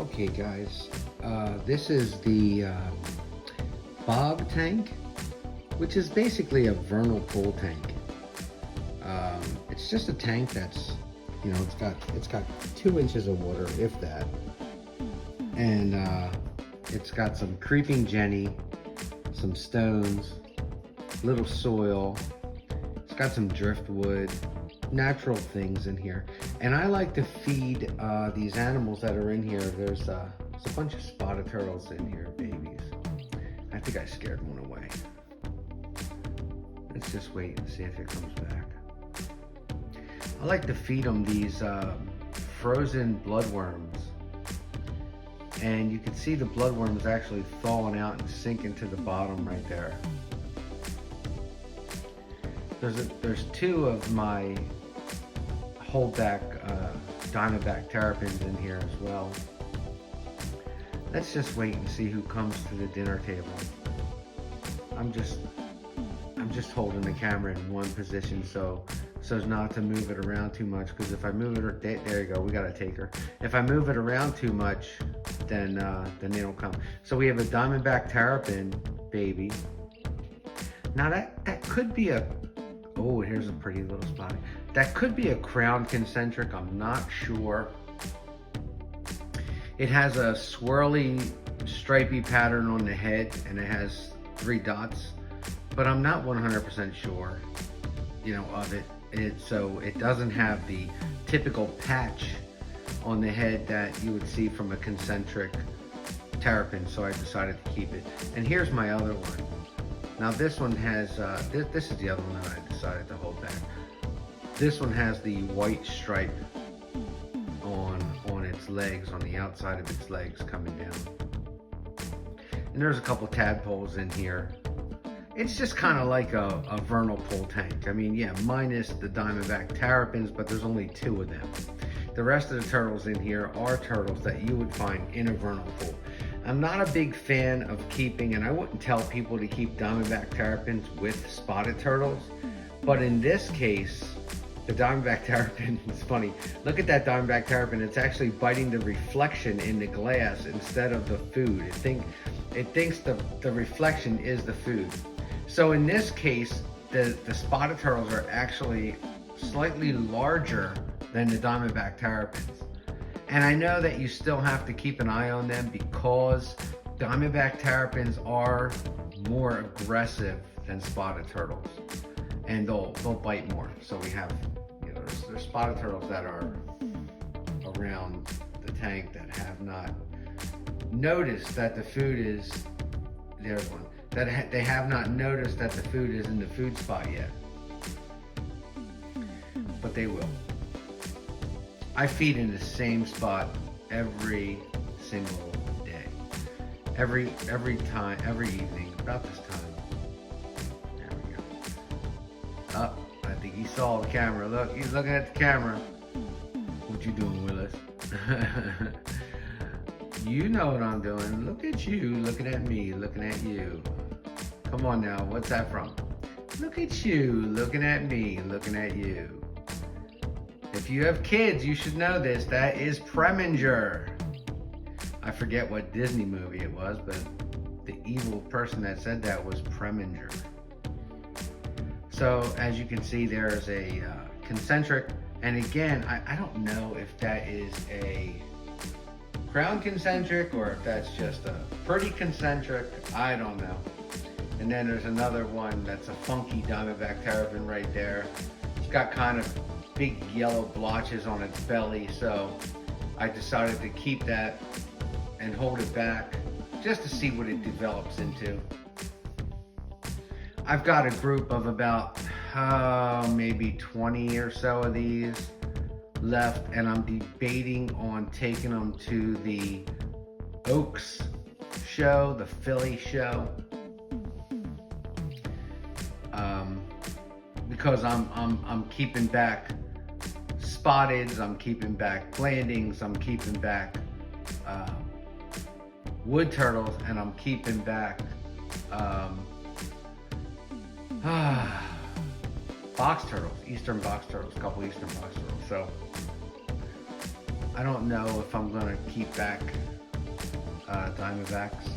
Okay guys, this is the bog tank, which is basically a vernal pool tank. It's just a tank that's, it's got 2 inches of water, if that, and it's got some creeping jenny, some stones, little soil. It's got some driftwood, natural things in here, and I like to feed these animals that are in here. There's a bunch of spotted turtles in here, babies. I think I scared one away. Let's just wait and see if it comes back. I like to feed them these frozen blood worms, and you can see the blood worms actually thawing out and sinking to the bottom right there. There's 2 of my holdback diamondback terrapins in here as well. Let's just wait and see who comes to the dinner table. I'm just holding the camera in one position so as not to move it around too much, because if I move it, there you go, we got a taker. If I move it around too much, then they don't come. So we have a diamondback terrapin baby. Now that could be a, oh, here's a pretty little spot. That could be a crown concentric, I'm not sure. It has a swirly, stripy pattern on the head, and it has 3 dots, but I'm not 100% sure, of it. So it doesn't have the typical patch on the head that you would see from a concentric terrapin, so I decided to keep it. And here's my other one. Now this one has, this is the other one that I decided to hold back. This one has the white stripe on its legs, on the outside of its legs coming down. And there's a couple tadpoles in here. It's just kind of like a vernal pool tank. I mean, yeah, minus the diamondback terrapins, but there's only 2 of them. The rest of the turtles in here are turtles that you would find in a vernal pool. I'm not a big fan of keeping, and I wouldn't tell people to keep diamondback terrapins with spotted turtles, but in this case, the diamondback terrapin, it's funny, look at that diamondback terrapin, it's actually biting the reflection in the glass instead of the food. It thinks the reflection is the food. So in this case, the spotted turtles are actually slightly larger than the diamondback terrapins. And I know that you still have to keep an eye on them because diamondback terrapins are more aggressive than spotted turtles, and they'll bite more. So we have, there's spotted turtles that are around the tank that have not noticed that the food is, there's one, that they have not noticed that the food is in the food spot yet, but they will. I feed in the same spot every single day, every time, every evening, about this time. There we go. Oh, I think he saw the camera. Look, he's looking at the camera. What you doing, Willis? You know what I'm doing. Look at you, looking at me, looking at you. Come on now, what's that from? Look at you, looking at me, looking at you. If you have kids, you should know this. That is Preminger. I forget what Disney movie it was, but the evil person that said that was Preminger. So as you can see, there's a concentric, and again, I don't know if that is a crown concentric or if that's just a pretty concentric. I don't know. And then there's another one that's a funky diamondback terrapin right there. It's got kind of big yellow blotches on its belly, so I decided to keep that and hold it back just to see what it develops into. I've got a group of about maybe 20 or so of these left, and I'm debating on taking them to the Oaks show, the Philly show, because I'm keeping back spotteds, I'm keeping back blandings, I'm keeping back wood turtles, and I'm keeping back box turtles, eastern box turtles, a couple eastern box turtles. So I don't know if I'm gonna keep back Diamondbacks.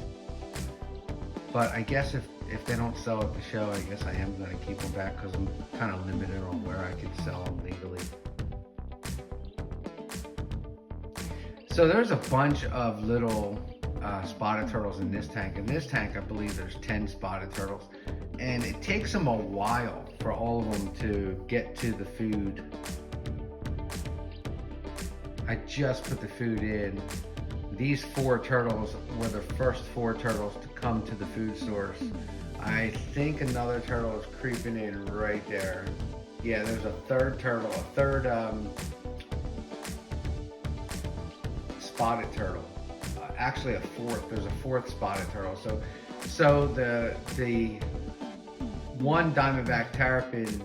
But I guess if they don't sell at the show, I guess I am going to keep them back because I'm kind of limited on where I can sell them legally. So there's a bunch of little spotted turtles in this tank. In this tank, I believe there's 10 spotted turtles. And it takes them a while for all of them to get to the food. I just put the food in. These 4 turtles were the first 4 turtles to come to the food source. I think another turtle is creeping in right there. Yeah, there's a third turtle, a third spotted turtle. Actually a fourth, there's a 4th spotted turtle. So the one Diamondback Terrapin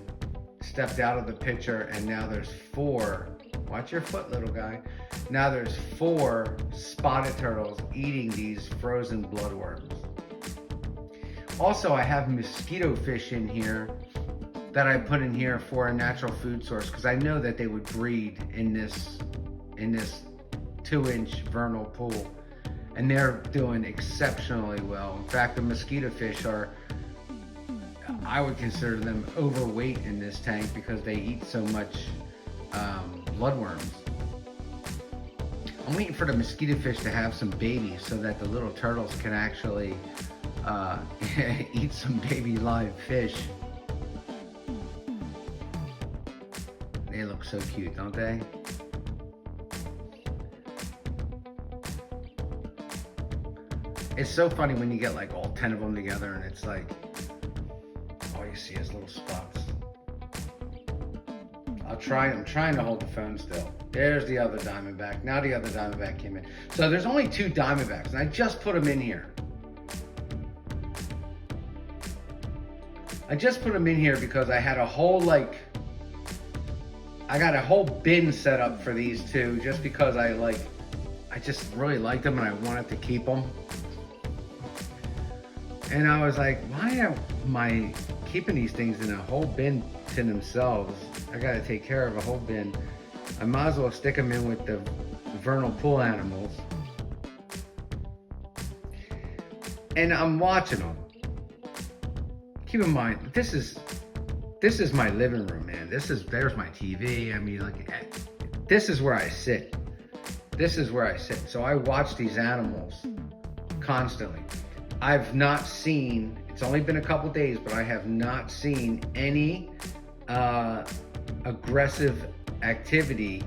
stepped out of the picture, and now there's 4. Watch your foot, little guy. Now there's 4 spotted turtles eating these frozen bloodworms. Also, I have mosquito fish in here that I put in here for a natural food source because I know that they would breed in this 2-inch vernal pool, and they're doing exceptionally well. In fact, the mosquito fish are, I would consider them overweight in this tank because they eat so much bloodworms. I'm waiting for the mosquito fish to have some babies so that the little turtles can actually eat some baby live fish. They look so cute, don't they? It's so funny when you get like all 10 of them together and it's like all you see is little spots. I'm trying to hold the phone still. There's the other Diamondback. Now the other Diamondback came in. So there's only 2 Diamondbacks, and I just put them in here. I just put them in here because I had a whole I got a whole bin set up for these 2 just because I just really liked them and I wanted to keep them. And I was like, why am I keeping these things in a whole bin to themselves? I gotta take care of a whole bin. I might as well stick them in with the vernal pool animals. And I'm watching them. Keep in mind, this is my living room, man. There's my TV. I mean, this is where I sit. This is where I sit. So I watch these animals constantly. I've not seen, it's only been a couple days, but I have not seen any aggressive activity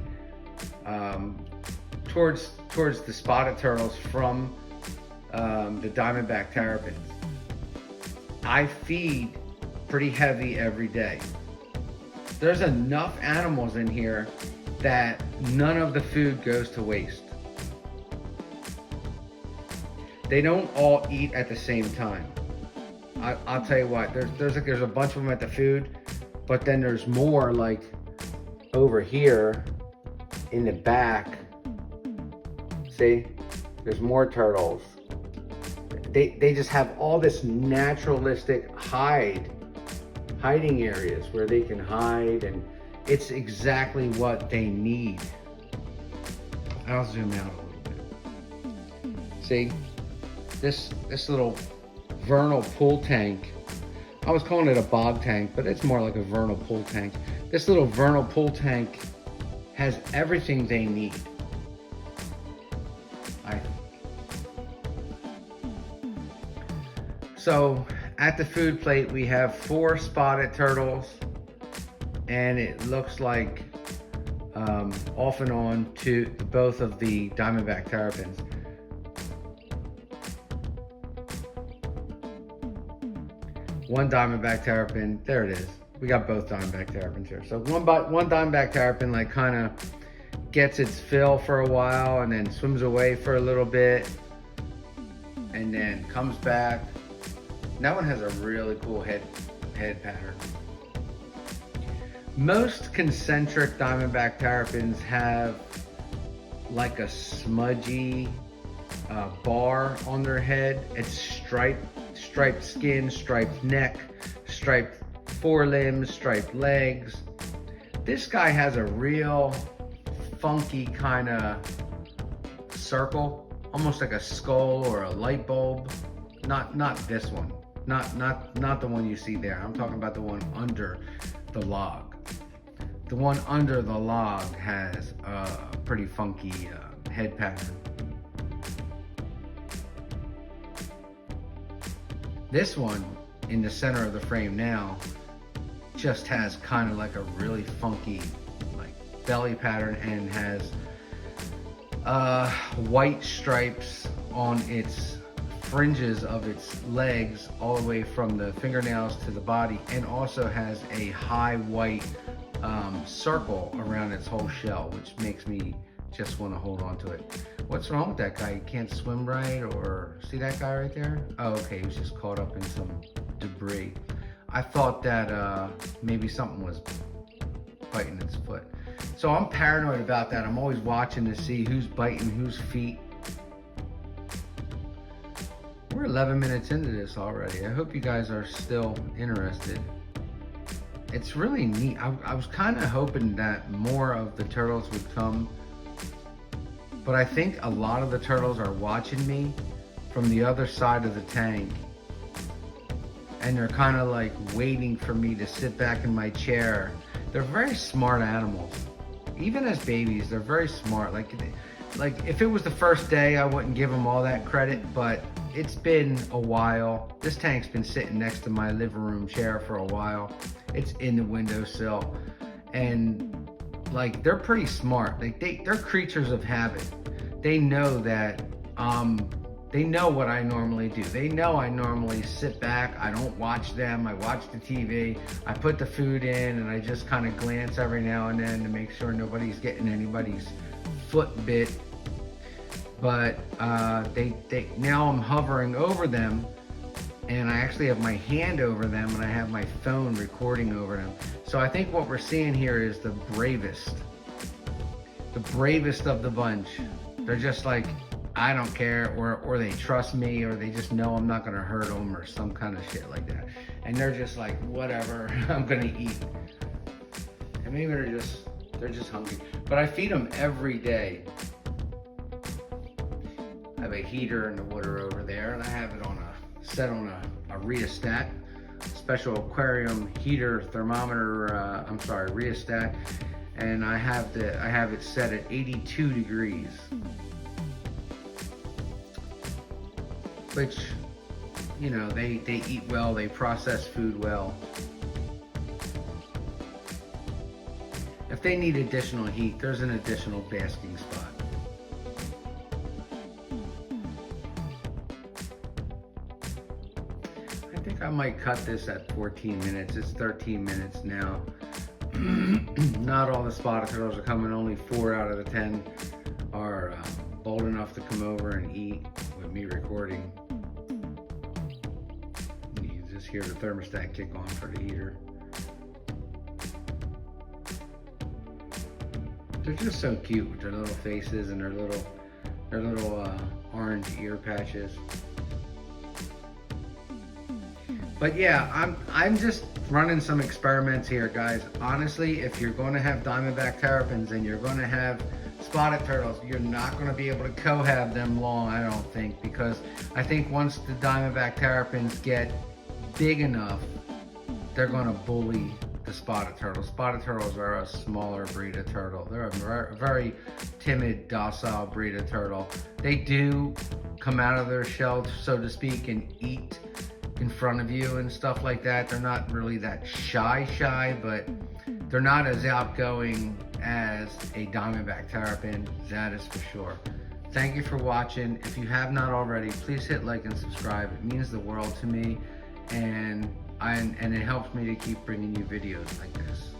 towards the spotted turtles from the Diamondback Terrapins. I feed pretty heavy every day. There's enough animals in here that none of the food goes to waste. They don't all eat at the same time. I'll tell you what, there's a bunch of them at the food, but then there's more like over here in the back. See, there's more turtles. They just have all this naturalistic hiding areas where they can hide, and it's exactly what they need. I'll zoom out a little bit. See, this little vernal pool tank, I was calling it a bog tank, but it's more like a vernal pool tank. This little vernal pool tank has everything they need. So at the food plate, we have 4 spotted turtles, and it looks like off and on to both of the Diamondback Terrapins. One Diamondback Terrapin, there it is. We got both Diamondback Terrapins here. So one Diamondback Terrapin kind of gets its fill for a while and then swims away for a little bit and then comes back. And that one has a really cool head pattern. Most concentric Diamondback Terrapins have like a smudgy bar on their head. It's striped skin, striped neck, striped forelimbs, striped legs. This guy has a real funky kind of circle almost like a skull or a light bulb. Not this one. Not the one you see there. I'm talking about the one under the log. The one under the log has a pretty funky head pattern. This one in the center of the frame now just has kind of like a really funky like belly pattern and has white stripes on its fringes of its legs all the way from the fingernails to the body, and also has a high white circle around its whole shell, which makes me just want to hold on to it. What's wrong with that guy? He can't swim right, or see that guy right there? Oh, okay, he was just caught up in some debris. I thought that maybe something was biting its foot. So I'm paranoid about that. I'm always watching to see who's biting whose feet. We're 11 minutes into this already. I hope you guys are still interested. It's really neat. I was kind of hoping that more of the turtles would come, but I think a lot of the turtles are watching me from the other side of the tank, and they're kind of like waiting for me to sit back in my chair. They're very smart animals. Even as babies, they're very smart. Like if it was the first day, I wouldn't give them all that credit, but it's been a while. This tank's been sitting next to my living room chair for a while. It's in the windowsill, and like they're pretty smart. Like they're creatures of habit. They know that they know what I normally do. They know I normally sit back. I don't watch them. I watch the TV. I put the food in, and I just kind of glance every now and then to make sure nobody's getting anybody's foot bit. But now I'm hovering over them, and I actually have my hand over them, and I have my phone recording over them. So I think what we're seeing here is the bravest of the bunch. They're just like, I don't care, or they trust me, or they just know I'm not gonna hurt them, or some kind of shit like that. And they're just like, whatever, I'm gonna eat. And maybe they're just hungry. But I feed them every day. I have a heater in the water over there, and I have it set on a rheostat, special aquarium heater thermometer. Rheostat, and I have it set at 82 degrees, which, you know, they eat well, they process food well. If they need additional heat, there's an additional basking spot. I think I might cut this at 14 minutes. It's 13 minutes now. Not all the spotted turtles are coming. Only 4 out of the 10 are bold enough to come over and eat with me recording. You just hear the thermostat kick on for the heater. They're just so cute with their little faces and their little orange ear patches. But yeah, I'm just running some experiments here, guys. Honestly, if you're going to have diamondback terrapins and you're going to have spotted turtles, you're not going to be able to cohab them long, I don't think, because I think once the diamondback terrapins get big enough, they're going to bully the spotted turtles. Spotted turtles are a smaller breed of turtle. They're a very timid, docile breed of turtle. They do come out of their shell, so to speak, and eat in front of you and stuff like that. They're not really that shy, but they're not as outgoing as a diamondback terrapin, that is for sure. Thank you for watching. If you have not already, please hit like and subscribe. It means the world to me, and it helps me to keep bringing you videos like this.